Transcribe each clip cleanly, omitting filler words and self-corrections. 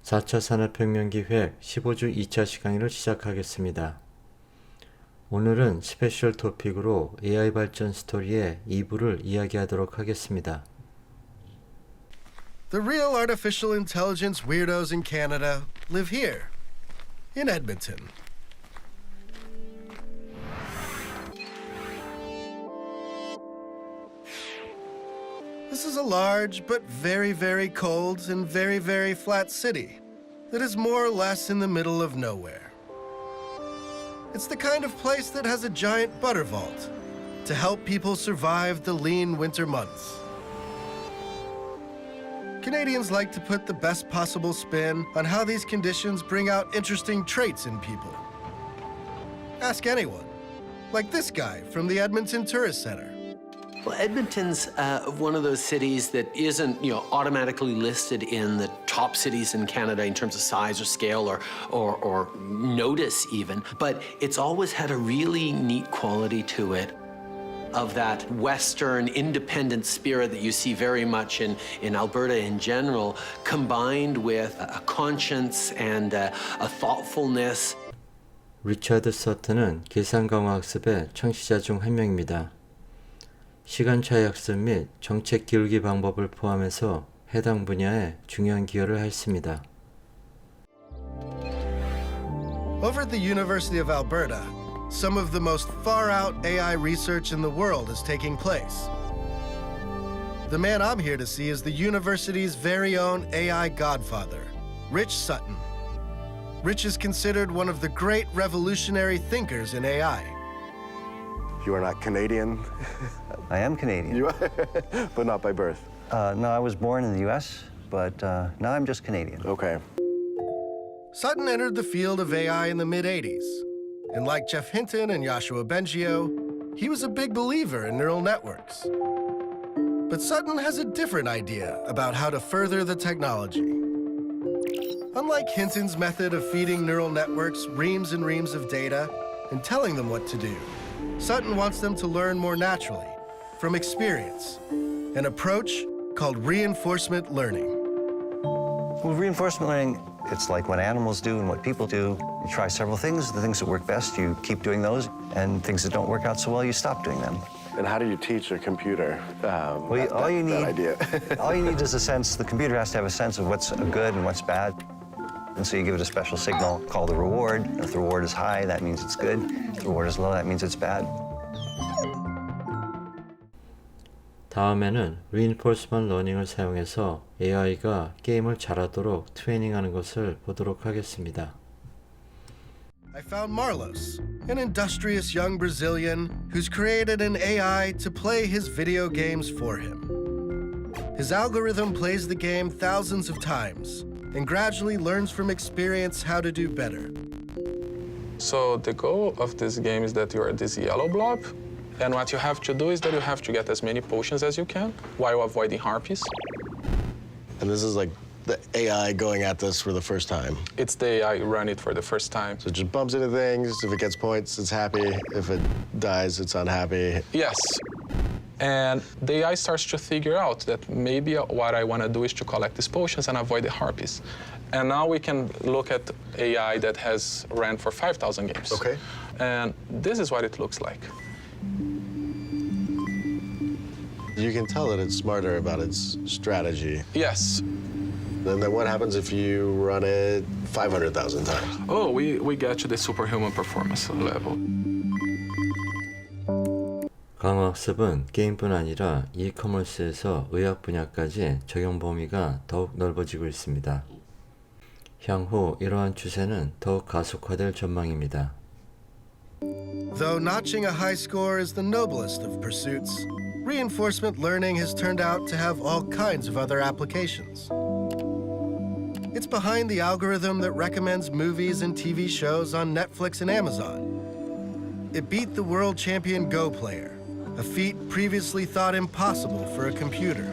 4차 산업혁명 기획 15주 2차 강의를 시작하겠습니다. 오늘은 스페셜 토픽으로 AI 발전 스토리의 2부를 이야기하도록 하겠습니다. The real artificial intelligence weirdos in Canada live here, in Edmonton. This is a large but very, very cold and very, very flat city that is more or less in the middle of nowhere. It's the kind of place that has a giant butter vault to help people survive the lean winter months. Canadians like to put the best possible spin on how these conditions bring out interesting traits in people. Ask anyone, like this guy from the Edmonton Tourist Center. Well, Edmonton's one of those cities that isn't, automatically listed in the top cities in Canada in terms of size or scale or notice even, but it's always had a really neat quality to it of that Western independent spirit that you see very much in Alberta in general, combined with a conscience and a thoughtfulness. 리처드 서튼은 계산강화학습의 창시자 중 한 명입니다. 시간차이 학습 및 정책 기울기 방법을 포함해서 해당 분야에 중요한 기여를 했습니다. Over at the University of Alberta, some of the most far-out AI research in the world is taking place. The man I'm here to see is the university's very own AI godfather, Rich Sutton. Rich is considered one of the great revolutionary thinkers in AI. You are not Canadian? I am Canadian. You are, but not by birth. No, I was born in the U.S., but now I'm just Canadian. Okay. Sutton entered the field of AI in the mid-'80s. And like Jeff Hinton and Yoshua Bengio, he was a big believer in neural networks. But Sutton has a different idea about how to further the technology. Unlike Hinton's method of feeding neural networks reams and reams of data and telling them what to do, Sutton wants them to learn more naturally, from experience, an approach called reinforcement learning. Well, reinforcement learning, it's like what animals do and what people do. You try several things. The things that work best, you keep doing those. And things that don't work out so well, you stop doing them. And how do you teach a computer All you need is a sense. The computer has to have a sense of what's good and what's bad. And so you give it a special signal called the reward. And if the reward is high, that means it's good. If the reward is low, that means it's bad. 다음에는 reinforcement learning을 사용해서 AI가 게임을 잘하도록 트레이닝하는 것을 보도록 하겠습니다. I found Marlos, an industrious young Brazilian who's created an AI to play his video games for him. His algorithm plays the game thousands of times and gradually learns from experience how to do better. So the goal of this game is that you are this yellow blob, and what you have to do is that you have to get as many potions as you can while avoiding harpies. And this is like the AI going at this for the first time. It's the AI run it for the first time. So it just bumps into things. If it gets points, it's happy. If it dies, it's unhappy. Yes. And the AI starts to figure out that maybe what I want to do is to collect these potions and avoid the harpies. And now we can look at AI that has ran for 5,000 games. Okay. And this is what it looks like. You can tell that it's smarter about its strategy. Yes. And then what happens if you run it 500,000 times? Oh, we get to the superhuman performance level. 강화학습은 게임뿐 아니라 이커머스에서 의학 분야까지 적용 범위가 더욱 넓어지고 있습니다. 향후 이러한 추세는 더욱 가속화될 전망입니다. Though notching a high score is the noblest of pursuits, reinforcement learning has turned out to have all kinds of other applications. It's behind the algorithm that recommends movies and TV shows on Netflix and Amazon. It beat the world champion Go player, a feat previously thought impossible for a computer.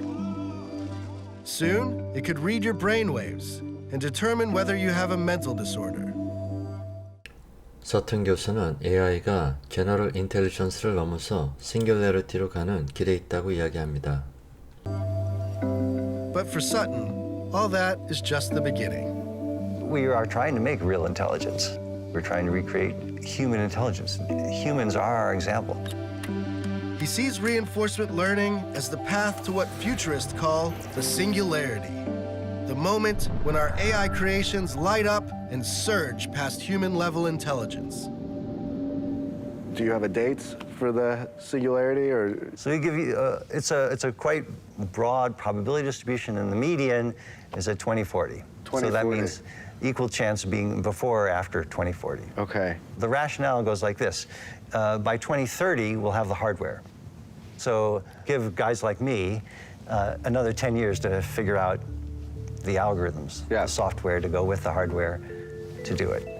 Soon, it could read your brainwaves and determine whether you have a mental disorder. 서튼 교수는 AI가 제너럴 인텔리전스를 넘어서 싱귤래리티로 가는 길에 있다고 이야기합니다. But for Sutton, all that is just the beginning. we are trying to make real intelligence. We're trying to recreate human intelligence. Humans are our example. He sees reinforcement learning as the path to what futurists call the singularity, the moment when our AI creations light up and surge past human-level intelligence. Do you have a date for the singularity, or? So we give you, it's a quite broad probability distribution, and the median is at 2040. So that means equal chance of being before or after 2040. Okay. The rationale goes like this. By 2030, we'll have the hardware. So give guys like me another 10 years to figure out the algorithms, the software to go with the hardware to do it.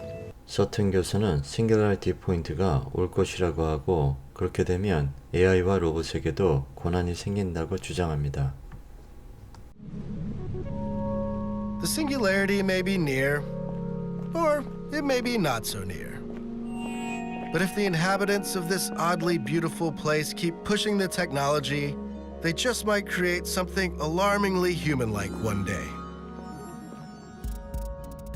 서튼 교수는 싱귤라리티 포인트가 올 것이라고 하고 그렇게 되면 AI와 로봇에게도 고난이 생긴다고 주장합니다. The singularity may be near, or it may be not so near. But if the inhabitants of this oddly beautiful place keep pushing the technology, they just might create something alarmingly human-like one day.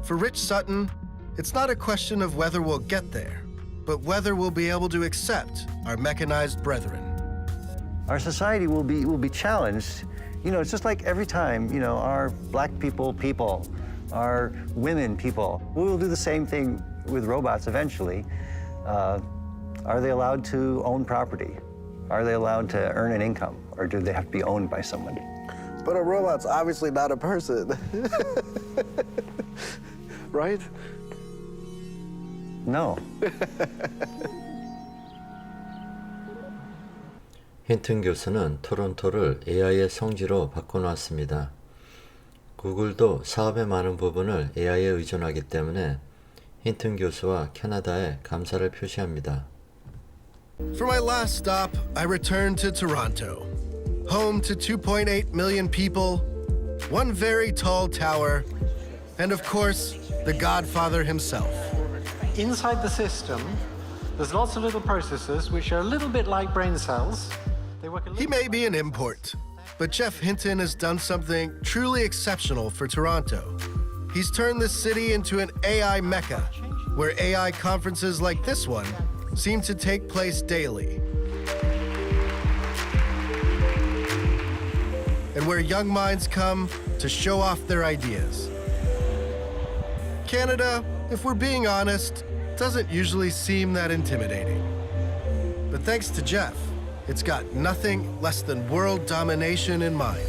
For Rich Sutton, it's not a question of whether we'll get there, but whether we'll be able to accept our mechanized brethren. Our society will be challenged. You know, it's just like every time, you know, our black people, our women people, we will do the same thing with robots eventually. Are they allowed to own property? Are they allowed to earn an income? Or do they have to be owned by someone? But a robot's obviously not a person. Right? No. 힌튼 교수는 토론토를 AI의 성지로 바꿔놓았습니다. 구글도 사업의 많은 부분을 AI에 의존하기 때문에 힌튼 교수와 캐나다에 감사를 표시합니다. For my last stop, I returned to Toronto, home to 2.8 million people, one very tall tower, and of course, the Godfather himself. Inside the system, there's lots of little processors which are a little bit like brain cells. They work a He little may be an import, but Jeff Hinton has done something truly exceptional for Toronto. He's turned this city into an AI mecca, where AI conferences like this one seem to take place daily. And where young minds come to show off their ideas. Canada, if we're being honest, doesn't usually seem that intimidating. But thanks to Jeff, it's got nothing less than world domination in mind.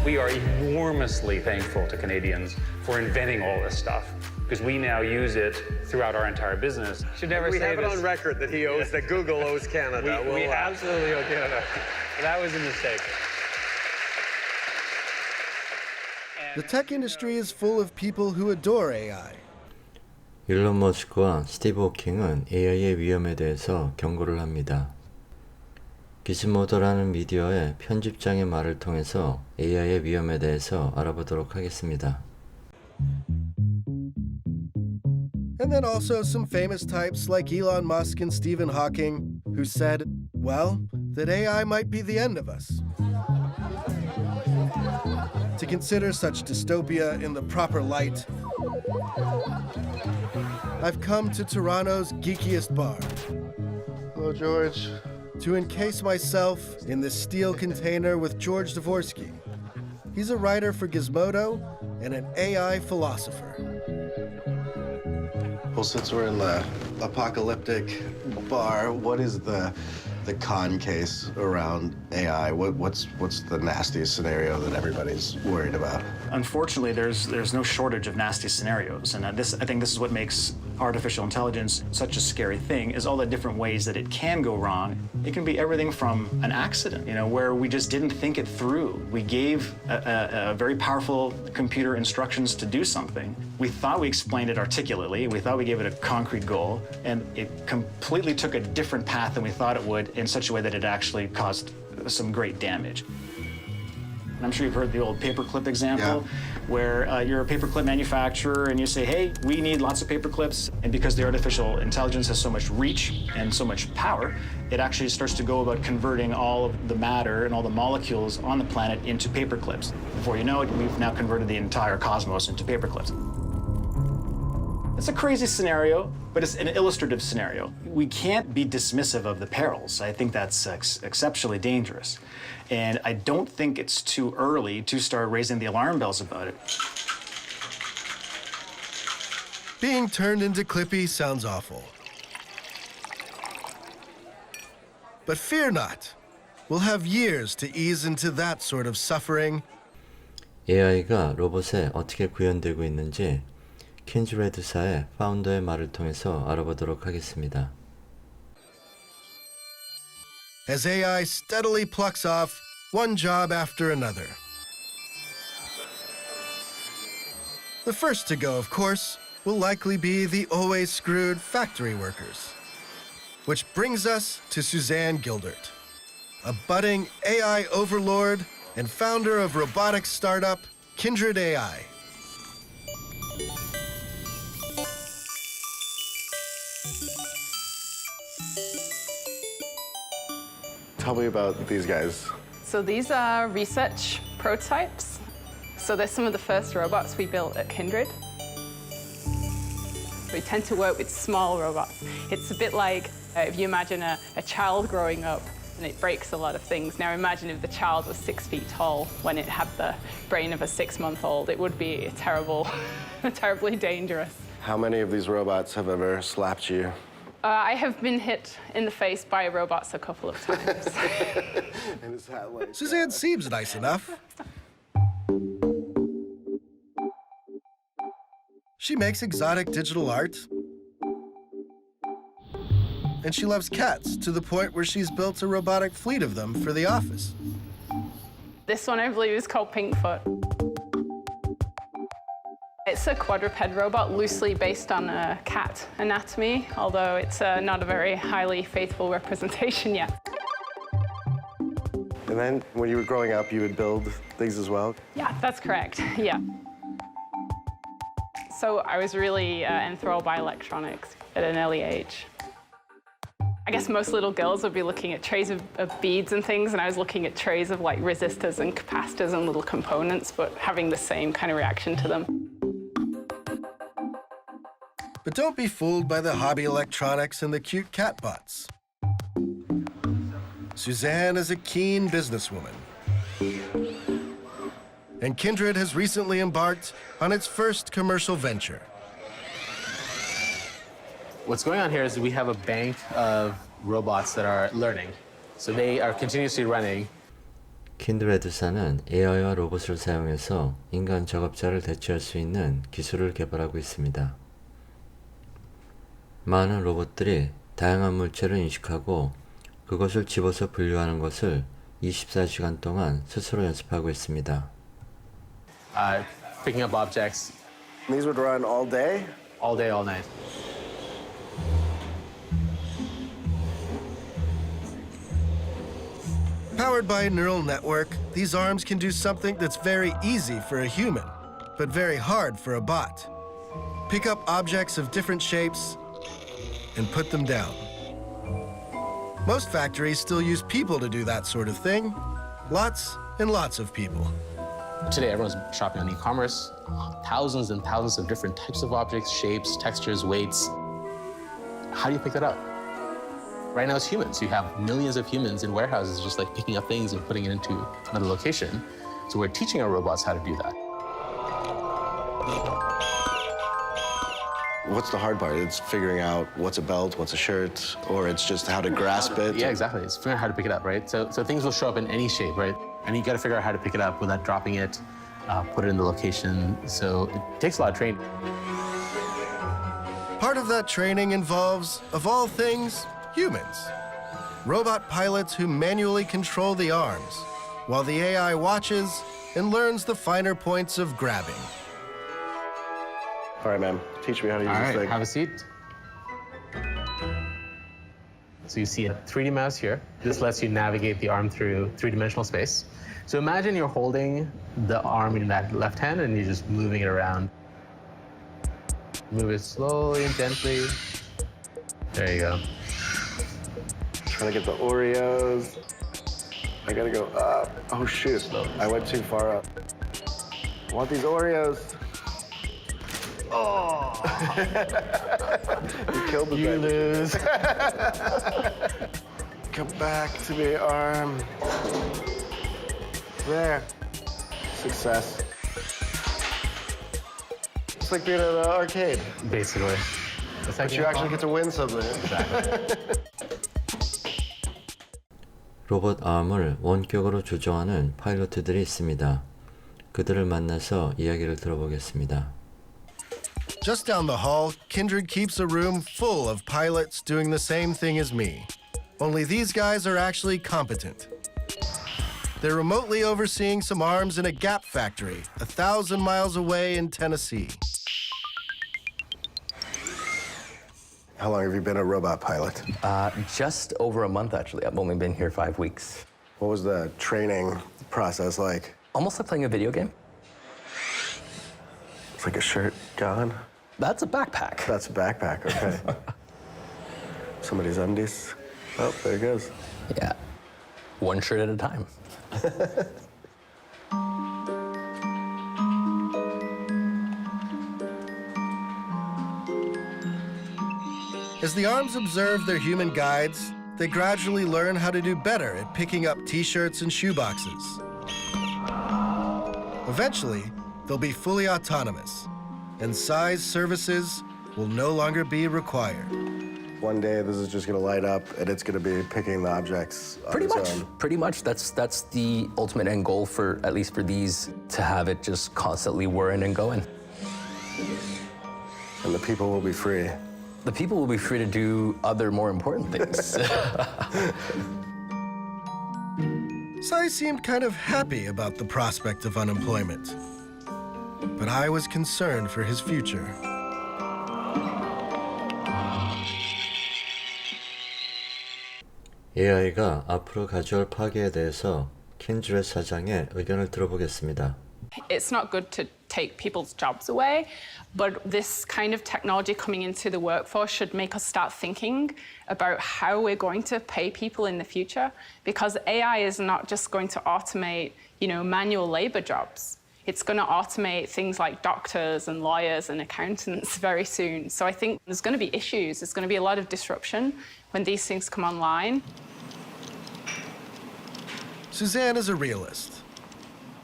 We are enormously thankful to Canadians for inventing all this stuff, because we now use it throughout our entire business. Should never We say have it this. on record that he owes, that Google owes Canada. We absolutely owe Canada. That was a mistake. The tech industry is full of people who adore AI. 일론 머스크와 스티브 호킹은 AI의 위험에 대해서 경고를 합니다. 기즈모도라는 미디어의 편집장의 말을 통해서 AI의 위험에 대해서 알아보도록 하겠습니다. And then also some famous types like Elon Musk and Stephen Hawking, who said, well, that AI might be the end of us. To consider such dystopia in the proper light, I've come to Toronto's geekiest bar. Hello, George. To encase myself in this steel container with George Dvorsky. He's a writer for Gizmodo and an AI philosopher. Well, since we're in the apocalyptic bar, what is the con case around AI? What's the nastiest scenario that everybody's worried about? Unfortunately, there's no shortage of nasty scenarios, and I think this is what makes artificial intelligence such a scary thing, is all the different ways that it can go wrong. It can be everything from an accident, you know, where we just didn't think it through. We gave a very powerful computer instructions to do something. We thought we explained it articulately. We thought we gave it a concrete goal, and it completely took a different path than we thought it would, in such a way that it actually caused some great damage. I'm sure you've heard the old paperclip example, where you're a paperclip manufacturer and you say, hey, we need lots of paperclips. And because the artificial intelligence has so much reach and so much power, it actually starts to go about converting all of the matter and all the molecules on the planet into paperclips. Before you know it, we've now converted the entire cosmos into paperclips. It's a crazy scenario, but it's an illustrative scenario. We can't be dismissive of the perils. I think that's exceptionally dangerous. And I don't think it's too early to start raising the alarm bells about it. Being turned into Clippy sounds awful. But fear not. We'll have years to ease into that sort of suffering. AI가 로봇에 어떻게 구현되고 있는지 킨즈레드사의 파운더의 말을 통해서 알아보도록 하겠습니다. As AI steadily plucks off one job after another. The first to go, of course, will likely be the always screwed factory workers. Which brings us to Suzanne Gildert, a budding AI overlord and founder of robotics startup Kindred AI. Tell me about these guys. So these are research prototypes. So they're some of the first robots we built at Kindred. We tend to work with small robots. It's a bit like if you imagine a child growing up and it breaks a lot of things. Now imagine if the child was 6 feet tall when it had the brain of a 6-month-old. It would be terrible, terribly dangerous. How many of these robots have ever slapped you? I have been hit in the face by robots a couple of times. And is that like, Suzanne seems nice enough. She makes exotic digital art. And she loves cats to the point where she's built a robotic fleet of them for the office. This one, I believe, is called Pinkfoot. It's a quadruped robot loosely based on a cat anatomy, although it's not a very highly faithful representation yet. And then when you were growing up, you would build things as well? Yeah, that's correct, yeah. So I was really enthralled by electronics at an early age. I guess most little girls would be looking at trays of beads and things, and I was looking at trays of like resistors and capacitors and little components, but having the same kind of reaction to them. But don't be fooled by the hobby electronics and the cute catbots. Suzanne is a keen businesswoman. And Kindred has recently embarked on its first commercial venture. What's going on here is we have a bank of robots that are learning. So they are continuously running. 킨드레드사는 AI와 로봇을 사용해서 인간 작업자를 대체할 수 있는 기술을 개발하고 있습니다. 많은 로봇들이 다양한 물체를 인식하고 그것을 집어서 분류하는 것을 24시간 동안 스스로 연습하고 있습니다. Picking up objects. These would run all day? All day, all night. Powered by a neural network, these arms can do something that's very easy for a human, but very hard for a bot. Pick up objects of different shapes and put them down. Most factories still use people to do that sort of thing. Lots and lots of people. Today, everyone's shopping on e-commerce. Thousands and thousands of different types of objects, shapes, textures, weights. How do you pick that up? Right now, it's humans. You have millions of humans in warehouses just like picking up things and putting it into another location. So we're teaching our robots how to do that. What's the hard part? It's figuring out what's a belt, what's a shirt, or it's just how to grasp it? Yeah, exactly. It's figuring out how to pick it up, right? So things will show up in any shape, right? And you got to figure out how to pick it up without dropping it, put it in the location. So it takes a lot of training. Part of that training involves, of all things, humans. Robot pilots who manually control the arms, while the AI watches and learns the finer points of grabbing. All right, ma'am. Teach me how to use All this right, thing. have a seat. So you see a 3D mouse here. This lets you navigate the arm through three-dimensional space. So imagine you're holding the arm in that left hand and you're just moving it around. Move it slowly and gently. There you go. Trying to get the Oreos. I gotta go up. Oh, shoot. I went too far up. I want these Oreos. Oh. You killed the You lose. Come back to me, arm. There. Success. It's like being at an arcade. Basically. But you actually get to win something. 로봇 아음을 원격으로 조정하는 파일럿들이 있습니다. 그들을 만나서 이야기를 들어보겠습니다. Just down the hall, Kindred keeps a room full of pilots doing the same thing as me. Only these guys are actually competent. They're remotely overseeing some arms in a Gap factory 1,000 miles away in Tennessee. How long have you been a robot pilot? Just over a month, actually. I've only been here 5 weeks. What was the training process like? Almost like playing a video game. It's like a shirt gone? That's a backpack. That's a backpack, okay. Somebody's undies. Oh, there it goes. Yeah. One shirt at a time. As the arms observe their human guides, they gradually learn how to do better at picking up t-shirts and shoeboxes. Eventually, they'll be fully autonomous, and size services will no longer be required. One day, this is just going to light up, and it's going to be picking the objects on Pretty its much. own. Pretty much. That's the ultimate end goal for, at least for these, to have it just constantly whirring and going. And the people will be free. The people will be free to do other more important things. Sai seemed kind of happy about the prospect of unemployment, but I was concerned for his future. AI가 앞으로 가져올 파괴에 대해서 킨드렛 사장의 의견을 들어보겠습니다. It's not good to take people's jobs away, but this kind of technology coming into the workforce should make us start thinking about how we're going to pay people in the future, because AI is not just going to automate, manual labor jobs. It's going to automate things like doctors and lawyers and accountants very soon. So I think there's going to be issues. There's going to be a lot of disruption when these things come online. Suzanne is a realist,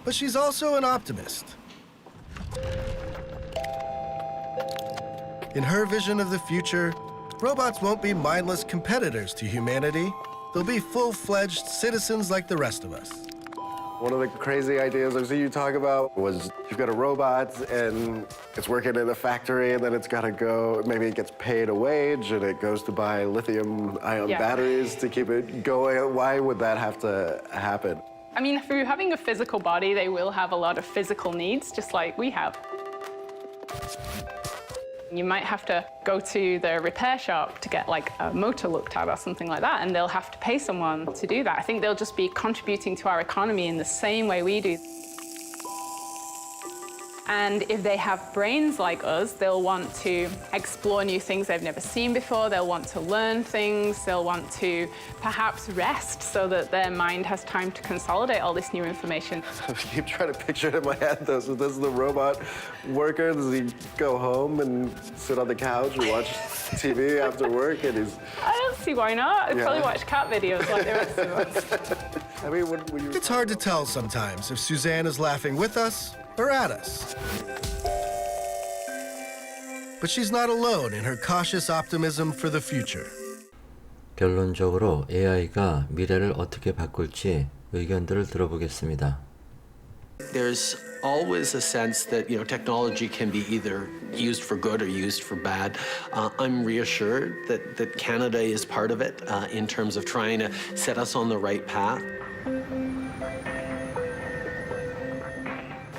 but she's also an optimist. In her vision of the future, robots won't be mindless competitors to humanity. They'll be full-fledged citizens like the rest of us. One of the crazy ideas I've seen you talk about was you've got a robot and it's working in a factory and then it's got to go, maybe it gets paid a wage and it goes to buy lithium-ion batteries to keep it going. Why would that have to happen? I mean, through having a physical body, they will have a lot of physical needs, just like we have. You might have to go to the repair shop to get like a motor looked at or something like that, and they'll have to pay someone to do that. I think they'll just be contributing to our economy in the same way we do. And if they have brains like us, they'll want to explore new things they've never seen before. They'll want to learn things. They'll want to perhaps rest so that their mind has time to consolidate all this new information. I keep trying to picture it in my head, though. So does the robot worker, does he go home and sit on the couch and watch TV after work? And he's... I don't see why not. I'd probably watch cat videos like the rest of us. I mean, when you... It's hard to tell sometimes if Suzanne is laughing with us or at us. But she's not alone in her cautious optimism for the future. 결론적으로 AI가 미래를 어떻게 바꿀지 의견들을 들어보겠습니다. There's always a sense that technology can be either used for good or used for bad. I'm reassured that Canada is part of it in terms of trying to set us on the right path.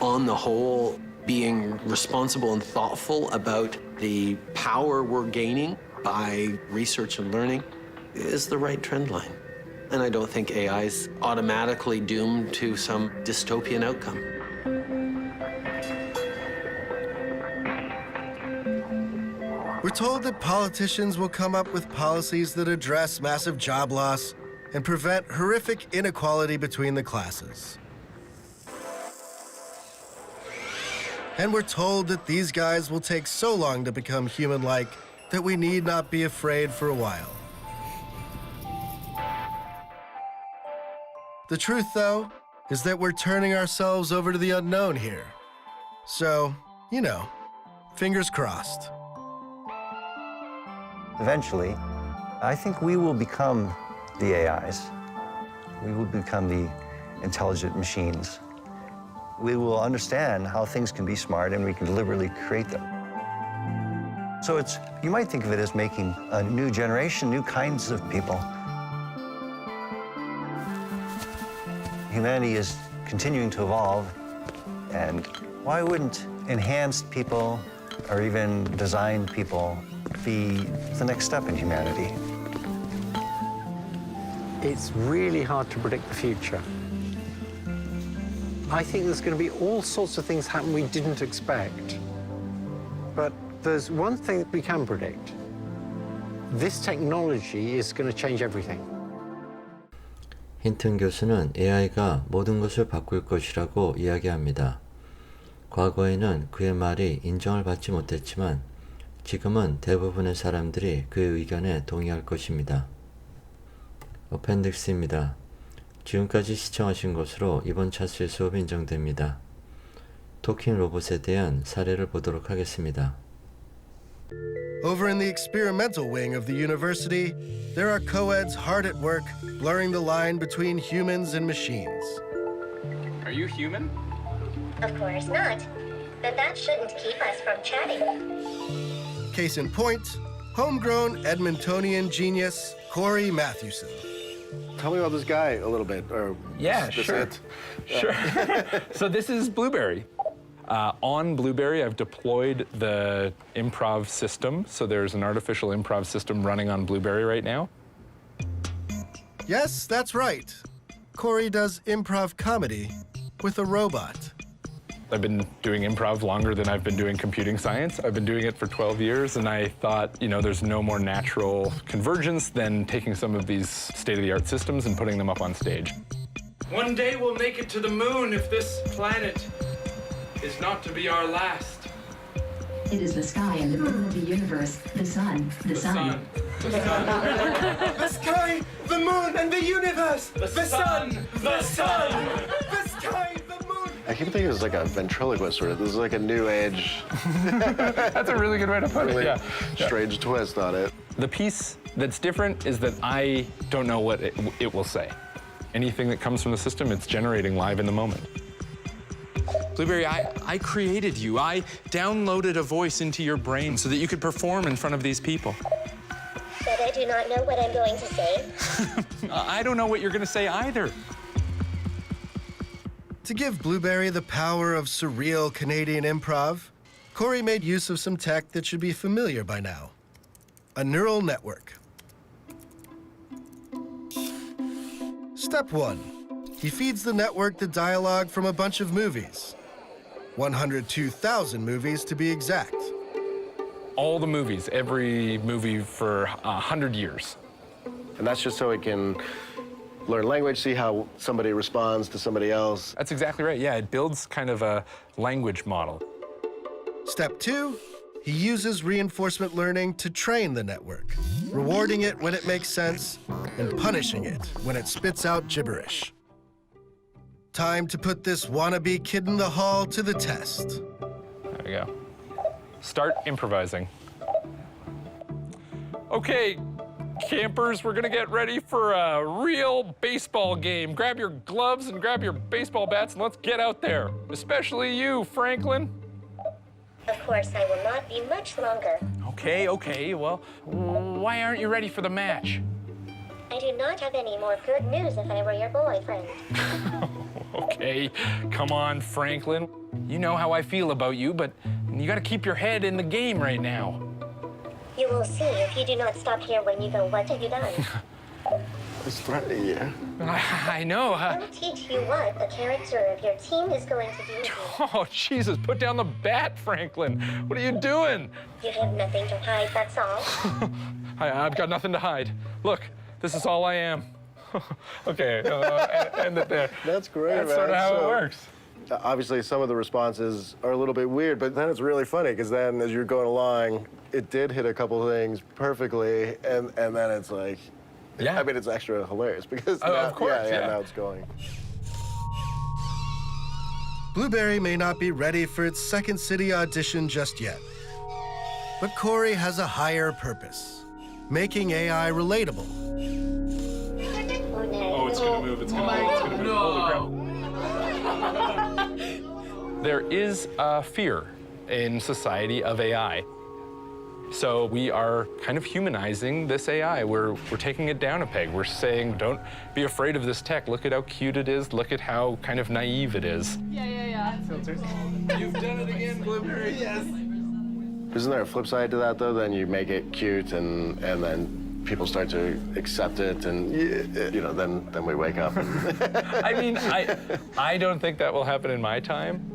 On the whole, being responsible and thoughtful about the power we're gaining by research and learning is the right trend line. And I don't think AI is automatically doomed to some dystopian outcome. We're told that politicians will come up with policies that address massive job loss and prevent horrific inequality between the classes. And we're told that these guys will take so long to become human-like that we need not be afraid for a while. The truth, though, is that we're turning ourselves over to the unknown here. So, you know, fingers crossed. Eventually, I think we will become the AIs. We will become the intelligent machines. We will understand how things can be smart and we can deliberately create them. So you might think of it as making a new generation, new kinds of people. Humanity is continuing to evolve, and why wouldn't enhanced people or even designed people be the next step in humanity? It's really hard to predict the future. I think there's going to be all sorts of things happen we didn't expect. But there's one thing that we can predict. This technology is going to change everything. 힌튼 교수는 AI가 모든 것을 바꿀 것이라고 이야기합니다. 과거에는 그의 말이 인정을 받지 못했지만 지금은 대부분의 사람들이 그의 의견에 동의할 것입니다. 어펜딕스입니다. 지금까지 시청하신 것으로 이번 차수의 수업이 인정됩니다. 토킹 로봇에 대한 사례를 보도록 하겠습니다. Over in the experimental wing of the university, there are co-eds hard at work, blurring the line between humans and machines. Are you human? Of course not. But that shouldn't keep us from chatting. Case in point, homegrown Edmontonian genius Corey Mathewson. Tell me about this guy a little bit, or Yeah, is this sure. it? Sure. So this is Blueberry. On Blueberry, I've deployed the improv system. So there's an artificial improv system running on Blueberry right now. Yes, that's right. Corey does improv comedy with a robot. I've been doing improv longer than I've been doing computing science. I've been doing it for 12 years, and I thought, you know, there's no more natural convergence than taking some of these state-of-the-art systems and putting them up on stage. One day we'll make it to the moon if this planet is not to be our last. It is the sky in the middle of the universe, the sun, the sun. The sky, the moon, and the universe! The sun! The sun! The sky, the moon! I keep thinking it's like a ventriloquist sort of. This is like a new age. That's a really good way to put really it, yeah. Strange twist on it. The piece that's different is that I don't know what it will say. Anything that comes from the system, it's generating live in the moment. Blueberry, I created you. I downloaded a voice into your brain so that you could perform in front of these people. But I do not know what I'm going to say. I don't know what you're going to say either. To give Blueberry the power of surreal Canadian improv, Corey made use of some tech that should be familiar by now: a neural network. Step 1. He feeds the network the dialogue from a bunch of movies. 102,000 movies to be exact. All the movies, every movie for 100 years. And that's just so it can learn language, see how somebody responds to somebody else. That's exactly right. Yeah, it builds kind of a language model. Step 2. He uses reinforcement learning to train the network, rewarding it when it makes sense and punishing it when it spits out gibberish. Time to put this wannabe kid in the hall to the test. There we go. Start improvising. Okay, campers, we're gonna get ready for a real baseball game. Grab your gloves and grab your baseball bats and let's get out there. Especially you, Franklin. Of course, I will not be much longer. Okay, well, why aren't you ready for the match? I do not have any more good news if I were your boyfriend. Okay, come on, Franklin. You know how I feel about you, but you gotta keep your head in the game right now. You will see if you do not stop here when you go, what have you done? He's threatening you. I know. I'll teach you what the character of your team is going to do to you. Oh, Jesus, put down the bat, Franklin. What are you doing? You have nothing to hide, that's all. I've got nothing to hide. Look, this is all I am. Okay, end it there. That's great, That's man. sort of how So, it works. Obviously, some of the responses are a little bit weird, but then it's really funny because then as you're going along, it did hit a couple things perfectly, and then it's like, yeah. I mean, it's extra hilarious because Oh, now, of course, yeah. now it's going. Blueberry may not be ready for its second city audition just yet, but Corey has a higher purpose, making AI relatable. Oh, it's gonna move, it's gonna move, it's gonna move. Holy crap. There is a fear in society of AI. So we are kind of humanizing this AI. We're taking it down a peg. We're saying, don't be afraid of this tech. Look at how cute it is. Look at how kind of naive it is. Yeah. You've done it again, Blueberry. Yes. Isn't there a flip side to that, though? Then you make it cute, and then people start to accept it, and then we wake up. I mean, I don't think that will happen in my time.